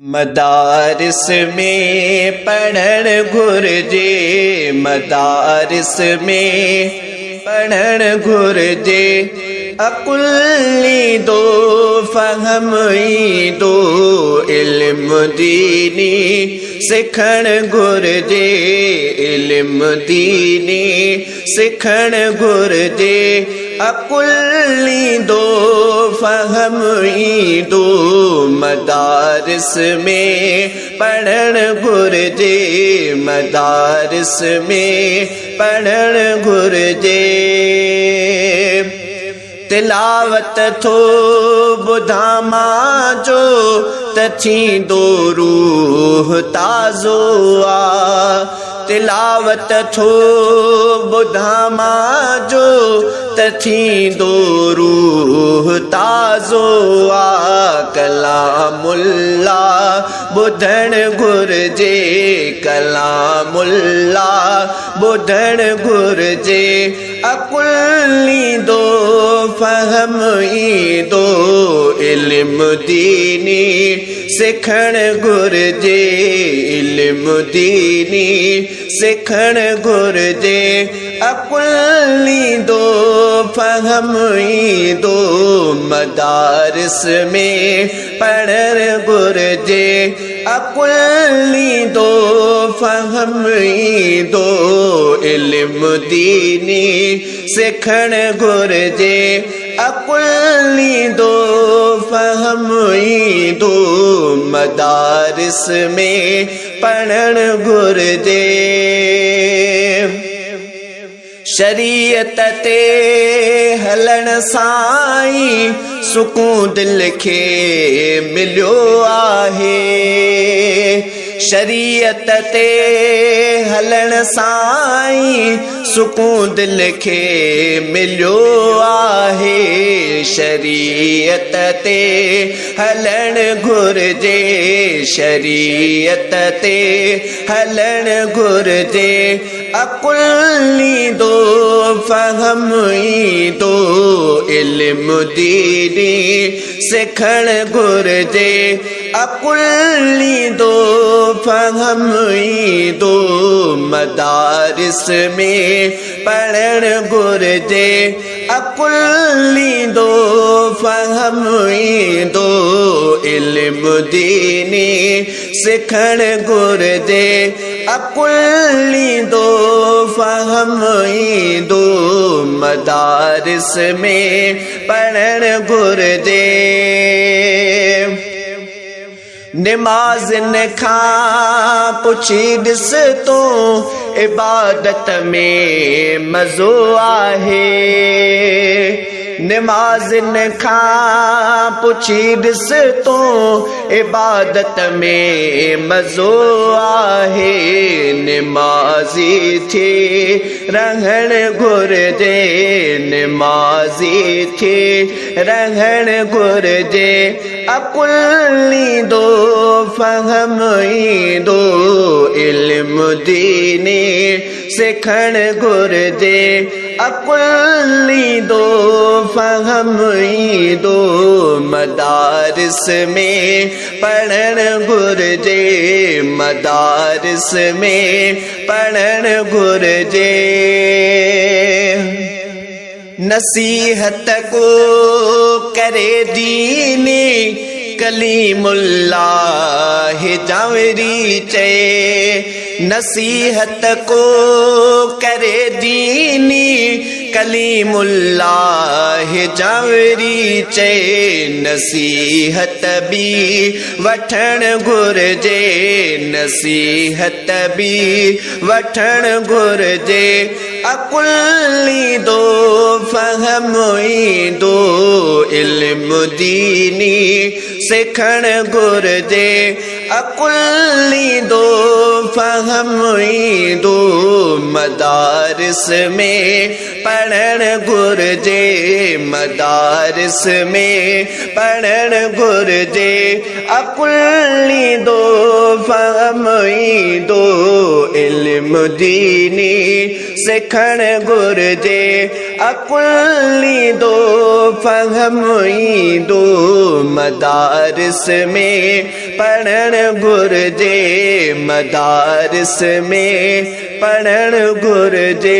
मदारिस में पढ़ण घुर्जे, मदारिस में पढ़ण घुर्जे। अकुली दो फहम दो इल्म दीनी सिखण घुर्जे, इल्म दीनी सिखण घुर्जे। अकुली दो फहम दो मदारिस में पढ़ण घुर्जे, मदारिस में पढ़ण घुर्जे। तिलावत थो ॿुधा मां जो त थींदो रूह ताज़ो आ। तिलावत थो ॿुधा मां जो त थींदो रूह ताज़ो आ। कलामुल्ला ॿुधण घुर्जे, कलामुल्ला ॿुधण घुर्जे। अकुली दो फहम दो इल्म दीनी सिखण घुर्जे, इल्म दीनी सिखण घुर्जे। अकुली दो फहम दो मदारिस में पढ़ण घुर्जे। अकुली दो फहम दो इल्म दीनी सिखण घुर्जे। अकुली दो फहम दो मदारिस में पढ़ण घुर्जे। शरीयत ते हलण साईं सुकून दिल खे मिलियो आहे। शरीयत ते हलण साईं सुकून दिल खे मिलियो आहे। शरीयत ते हलण घुर्जे, शरीयत ते हलण घुर्जे। अकुली दो फहम दो इल्म दीनी सिखण घुर्जे। अकुली दो फहम दो मदारिस में पढ़ण घुर्जे। अकुली दो फहम दो इल्म दीनी सिखण घुर्जे। अकुली दो फहम दो मदारिस में पढ़ण घुर्जे। निमाज़न खां पुछी ॾिस तो इबादत में मज़ो आहे। निमाज़न खां पुछी ॾिस तो इबादत में मज़ो आहे। निमाज़ी थी रहण घुर्जे, निमाज़ी थी रहण घुर्जे। अकुली दो फहम दो इल्म दीनी सिखण घुर्जे। अकुली दो फहम दो मदारिस में पढ़ण घुर्जे, मदारिस में पढ़ण घुर्जे। नसीहत को करे दीनी कलीमुल्लाह जावरी चए। नसीहत को करे दीनी कलीमुल्लाह जावरी चए। नसीहत भी वठण घुर्जे, नसीहत भी वठण घुर्जे। अकुली दो फहम दो इल्म दीनी सिखण घुर्जे। अकुली दो फहम दो मदारिस में पढ़ण घुर्जे, मदारिस में पढ़ण घुर्जे। अकुली दो फहम दो इल्म दीनी सिखण घुर्जे। अकुली दो फहम दो मदारिस में पढ़ण घुर्जे मदारिस में पढ़ण घुर्जे